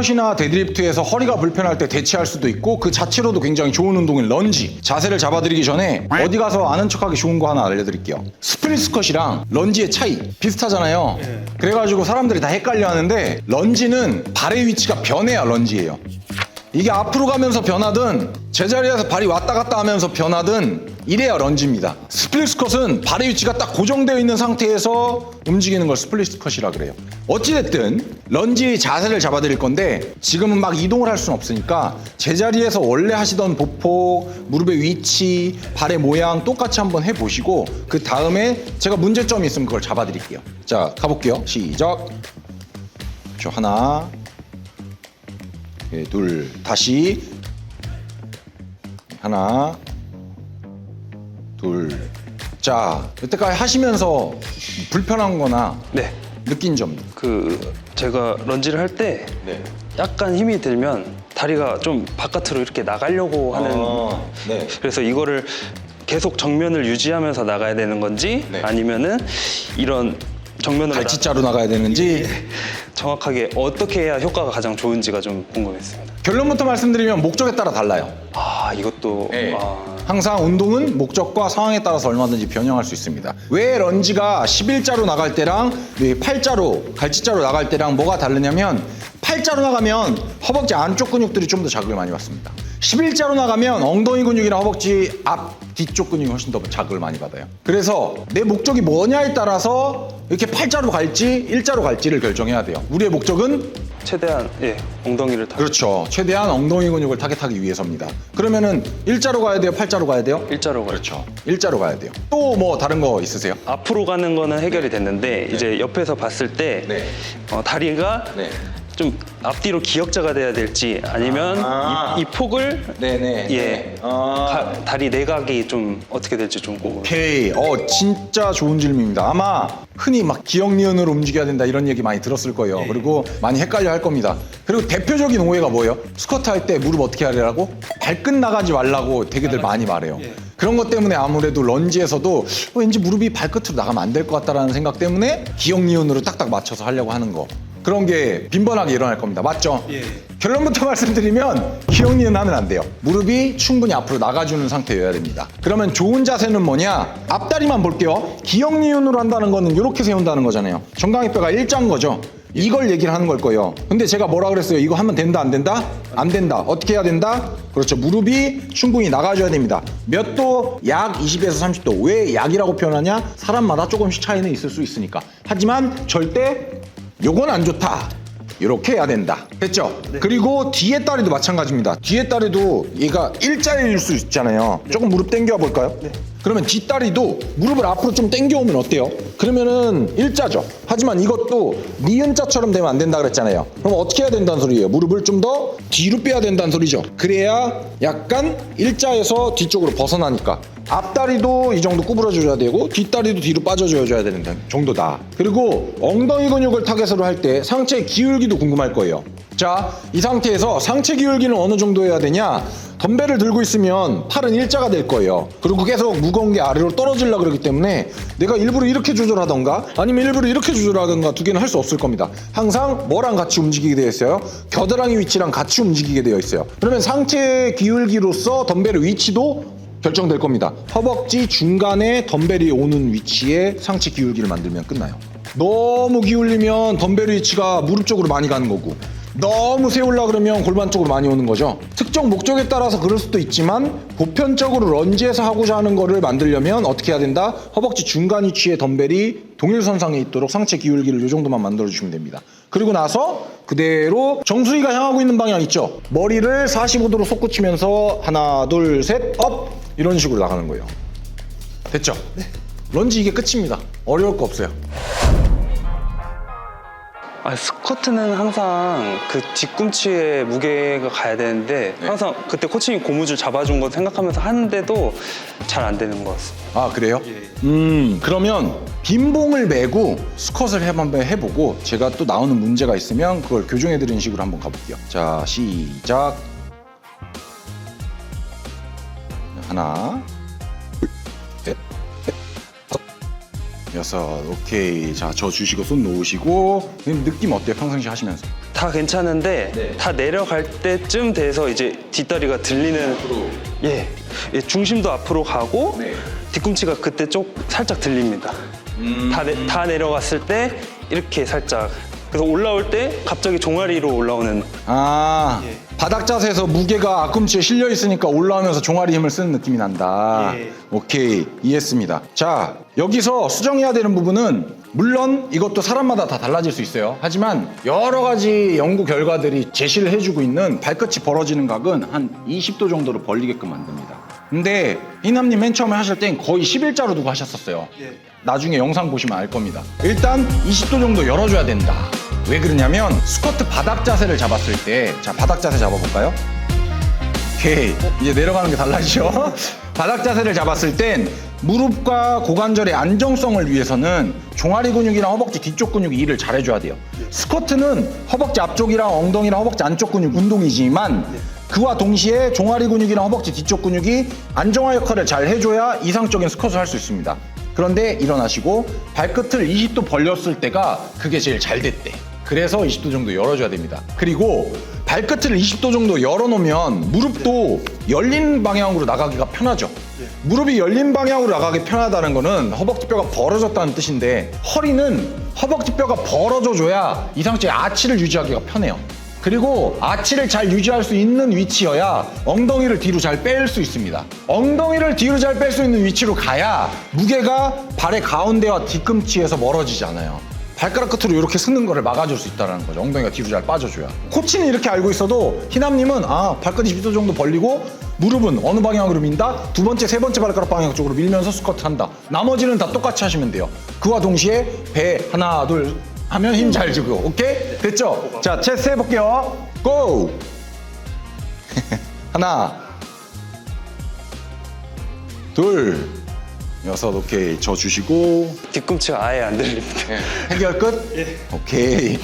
스쿼시나 데드리프트에서 허리가 불편할 때 대체할 수도 있고 그 자체로도 굉장히 좋은 운동인 런지. 자세를 잡아드리기 전에 어디 가서 아는 척하기 좋은 거 하나 알려드릴게요. 스플릿 스쿼시랑 런지의 차이 비슷하잖아요. 그래가지고 사람들이 다 헷갈려 하는데 런지는 발의 위치가 변해야 런지예요. 이게 앞으로 가면서 변하든 제자리에서 발이 왔다 갔다 하면서 변하든 이래야 런지입니다. 스플릿 스쿼트는 발의 위치가 딱 고정되어 있는 상태에서 움직이는 걸 스플릿 스쿼트라 그래요. 어찌됐든 런지 자세를 잡아드릴 건데 지금은 막 이동을 할 수는 없으니까 제자리에서 원래 하시던 보폭, 무릎의 위치, 발의 모양 똑같이 한번 해보시고 그 다음에 제가 문제점이 있으면 그걸 잡아드릴게요. 자, 가볼게요. 시작. 저 하나, 둘, 다시 하나, 둘. 자, 여태까지 하시면서 불편한 거나 네. 느낀 점. 제가 런지를 할 때 네. 약간 힘이 들면 다리가 좀 바깥으로 이렇게 나가려고 하는 네. 그래서 이거를 계속 정면을 유지하면서 나가야 되는 건지 네. 아니면은 이런 정면으로 갈치자로 나가야 되는지. 정확하게 어떻게 해야 효과가 가장 좋은지가 좀 궁금했습니다. 결론부터 말씀드리면 목적에 따라 달라요. 아, 이것도 네. 항상 운동은 목적과 상황에 따라서 얼마든지 변형할 수 있습니다. 왜 런지가 11자로 나갈 때랑 8자로, 갈치자로 나갈 때랑 뭐가 다르냐면 8자로 나가면 허벅지 안쪽 근육들이 좀 더 자극을 많이 받습니다. 11자로 나가면 엉덩이 근육이나 허벅지 앞, 뒤쪽 근육이 훨씬 더 자극을 많이 받아요. 그래서 내 목적이 뭐냐에 따라서 이렇게 8자로 갈지 1자로 갈지를 결정해야 돼요. 우리의 목적은 최대한 엉덩이를 다 그렇죠. 최대한 엉덩이 근육을 타겟하기 위해서입니다. 그러면은 1자로 가야 돼요? 8자로 가야 돼요? 일자로 그렇죠. 1자로 가야 돼요. 또 뭐 다른 거 있으세요? 앞으로 가는 거는 해결이 됐는데 이제 옆에서 봤을 때 네. 다리가 네. 좀 앞뒤로 기역자가 돼야 될지 아니면 이 폭을 네네. 다리 내각이 좀 어떻게 될지 좀 궁금해요. 오케이. 진짜 좋은 질문입니다. 아마 흔히 막 기역 니은으로 움직여야 된다 이런 얘기 많이 들었을 거예요. 그리고 많이 헷갈려 할 겁니다. 그리고 대표적인 오해가 뭐예요? 스쿼트 할 때 무릎 어떻게 하려고? 발끝 나가지 말라고 되게들 많이 말해요. 그런 것 때문에 아무래도 런지에서도 왠지 무릎이 발끝으로 나가면 안 될 것 같다라는 생각 때문에 기역 니은으로 딱딱 맞춰서 하려고 하는 거. 그런 게 빈번하게 일어날 겁니다. 맞죠? 결론부터 말씀드리면 기역 니은 하면 안 돼요. 무릎이 충분히 앞으로 나가주는 상태여야 됩니다. 그러면 좋은 자세는 뭐냐? 앞다리만 볼게요. 기역 니은으로 한다는 거는 이렇게 세운다는 거잖아요. 정강이뼈가 일자인 거죠. 이걸 얘기를 하는 걸 거예요. 근데 제가 뭐라 그랬어요? 이거 하면 된다, 안 된다? 안 된다. 어떻게 해야 된다? 그렇죠. 무릎이 충분히 나가줘야 됩니다. 몇 도? 약 20에서 30도. 왜 약이라고 표현하냐? 사람마다 조금씩 차이는 있을 수 있으니까. 하지만 절대 요건 안 좋다. 이렇게 해야 된다. 됐죠? 그리고 뒤에 다리도 마찬가지입니다. 뒤에 다리도 얘가 일자일 수 있잖아요. 조금 무릎 당겨 볼까요? 그러면 뒷다리도 무릎을 앞으로 좀 당겨오면 어때요? 그러면은 일자죠. 하지만 이것도 니은자처럼 되면 안 된다 그랬잖아요. 그럼 어떻게 해야 된다는 소리예요? 무릎을 좀 더 뒤로 빼야 된다는 소리죠. 그래야 약간 일자에서 뒤쪽으로 벗어나니까. 앞다리도 이 정도 구부러져야 되고 뒷다리도 뒤로 빠져줘야 되는 정도다. 그리고 엉덩이 근육을 타겟으로 할 때 상체 기울기도 궁금할 거예요. 자, 이 상태에서 상체 기울기는 어느 정도 해야 되냐? 덤벨을 들고 있으면 팔은 일자가 될 거예요. 그리고 계속 무거운 게 아래로 떨어지려고 그러기 때문에 내가 일부러 이렇게 조절하던가 아니면 일부러 이렇게 조절하던가 두 개는 할 수 없을 겁니다. 항상 뭐랑 같이 움직이게 되어 있어요? 겨드랑이 위치랑 같이 움직이게 되어 있어요. 그러면 상체 기울기로서 덤벨의 위치도 결정될 겁니다. 허벅지 중간에 덤벨이 오는 위치에 상체 기울기를 만들면 끝나요. 너무 기울이면 덤벨의 위치가 무릎 쪽으로 많이 가는 거고 너무 세우려고 그러면 골반 쪽으로 많이 오는 거죠. 특정 목적에 따라서 그럴 수도 있지만 보편적으로 런지에서 하고자 하는 거를 만들려면 어떻게 해야 된다? 허벅지 중간 위치에 덤벨이 동일선상에 있도록 상체 기울기를 이 정도만 만들어주시면 됩니다. 그리고 나서 그대로 정수리가 향하고 있는 방향 있죠? 머리를 45도로 솟구치면서 하나, 둘, 셋, 업! 이런 식으로 나가는 거예요. 됐죠? 네. 런지 이게 끝입니다. 어려울 거 없어요. 스쿼트는 항상 그 뒤꿈치에 무게가 가야 되는데 항상 그때 코치님 고무줄 잡아준 거 생각하면서 하는데도 잘 안 되는 것 같습니다. 아, 그래요? 그러면 빈봉을 메고 스쿼트를 한번 해보고 제가 또 나오는 문제가 있으면 그걸 교정해드리는 식으로 한번 가볼게요. 자, 시작. 하나, 둘, 셋, 넷, 다섯, 여섯. 오케이. 자, 저 주시고 손 놓으시고. 느낌 어때요? 평상시 하시면서? 다 괜찮은데 네. 다 내려갈 때쯤 돼서 이제 뒷다리가 들리는 예, 중심도 앞으로 가고 네. 뒤꿈치가 그때 살짝 들립니다. 다 내려갔을 때 이렇게 살짝 그래서 올라올 때 갑자기 종아리로 올라오는 아, 예. 바닥 자세에서 무게가 앞꿈치에 실려 있으니까 올라오면서 종아리 힘을 쓰는 느낌이 난다. 예. 오케이, 이해했습니다. 자, 여기서 수정해야 되는 부분은 물론 이것도 사람마다 다 달라질 수 있어요. 하지만 여러 가지 연구 결과들이 제시를 해주고 있는 발끝이 벌어지는 각은 한 20도 정도로 벌리게끔 만듭니다. 근데 희남님 맨 처음에 하실 땐 거의 11자로 두고 하셨었어요. 예. 나중에 영상 보시면 알 겁니다. 일단 20도 정도 열어줘야 된다. 왜 그러냐면 스쿼트 바닥 자세를 잡았을 때, 자, 바닥 자세 잡아볼까요? 오케이. 이제 내려가는 게 달라지죠? 바닥 자세를 잡았을 땐 무릎과 고관절의 안정성을 위해서는 종아리 근육이랑 허벅지 뒤쪽 근육이 일을 잘해줘야 돼요. 스쿼트는 허벅지 앞쪽이랑 엉덩이랑 허벅지 안쪽 근육 운동이지만 그와 동시에 종아리 근육이랑 허벅지 뒤쪽 근육이 안정화 역할을 잘 해줘야 이상적인 스쿼트를 할 수 있습니다. 그런데 일어나시고 발끝을 20도 벌렸을 때가 그게 제일 잘 됐대. 그래서 20도 정도 열어줘야 됩니다. 그리고 발끝을 20도 정도 열어놓으면 무릎도 열린 방향으로 나가기가 편하죠. 무릎이 열린 방향으로 나가기 편하다는 거는 허벅지뼈가 벌어졌다는 뜻인데 허리는 허벅지뼈가 벌어져줘야 이상적인 아치를 유지하기가 편해요. 그리고 아치를 잘 유지할 수 있는 위치여야 엉덩이를 뒤로 잘 뺄 수 있습니다. 엉덩이를 뒤로 잘 뺄 수 있는 위치로 가야 무게가 발의 가운데와 뒤꿈치에서 멀어지지 않아요. 발가락 끝으로 이렇게 쓰는 거를 막아줄 수 있다는 거죠. 엉덩이가 뒤로 잘 빠져줘야. 코치는 이렇게 알고 있어도 희남님은 발끝 20도 정도 벌리고 무릎은 어느 방향으로 민다? 두 번째, 세 번째 발가락 방향 쪽으로 밀면서 스쿼트 한다. 나머지는 다 똑같이 하시면 돼요. 그와 동시에 배 하나, 둘 하면 힘 잘 주고. 오케이? 됐죠? 자, 체스 해볼게요. 고! 하나, 둘, 여섯. 오케이. 저 주시고. 뒤꿈치가 아예 안 들립니다. 해결 끝? 예. 오케이.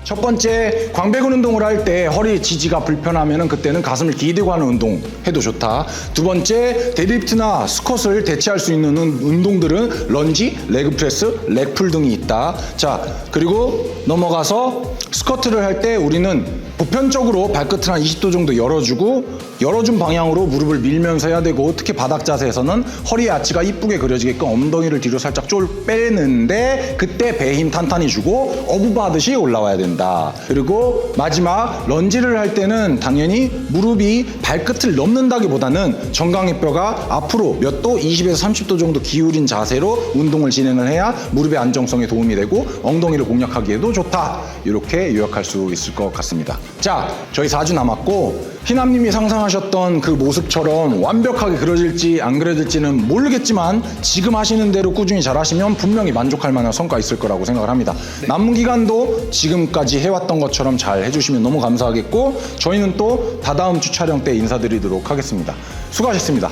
첫 번째, 광배근 운동을 할 때 허리 지지가 불편하면 그때는 가슴을 기대고 하는 운동 해도 좋다. 두 번째, 데드리프트나 스쿼트를 대체할 수 있는 운동들은 런지, 레그프레스, 렉풀 등이 있다. 자, 그리고 넘어가서 스쿼트를 할 때 우리는 보편적으로 발끝을 한 20도 정도 열어주고 열어준 방향으로 무릎을 밀면서 해야 되고 특히 바닥 자세에서는 허리의 아치가 이쁘게 그려지게끔 엉덩이를 뒤로 살짝 빼는데 그때 배 힘 탄탄히 주고 어부바듯이 올라와야 된다. 그리고 마지막 런지를 할 때는 당연히 무릎이 발끝을 넘는다기보다는 정강이 뼈가 앞으로 몇 도? 20에서 30도 정도 기울인 자세로 운동을 진행을 해야 무릎의 안정성에 도움이 되고 엉덩이를 공략하기에도 좋다. 이렇게 요약할 수 있을 것 같습니다. 자, 저희 4주 남았고 희남님이 상상하셨던 그 모습처럼 완벽하게 그려질지 안 그려질지는 모르겠지만 지금 하시는 대로 꾸준히 잘 하시면 분명히 만족할 만한 성과 있을 거라고 생각을 합니다. 남은 기간도 지금까지 해왔던 것처럼 잘 해주시면 너무 감사하겠고 저희는 또 다다음 주 촬영 때 인사드리도록 하겠습니다. 수고하셨습니다.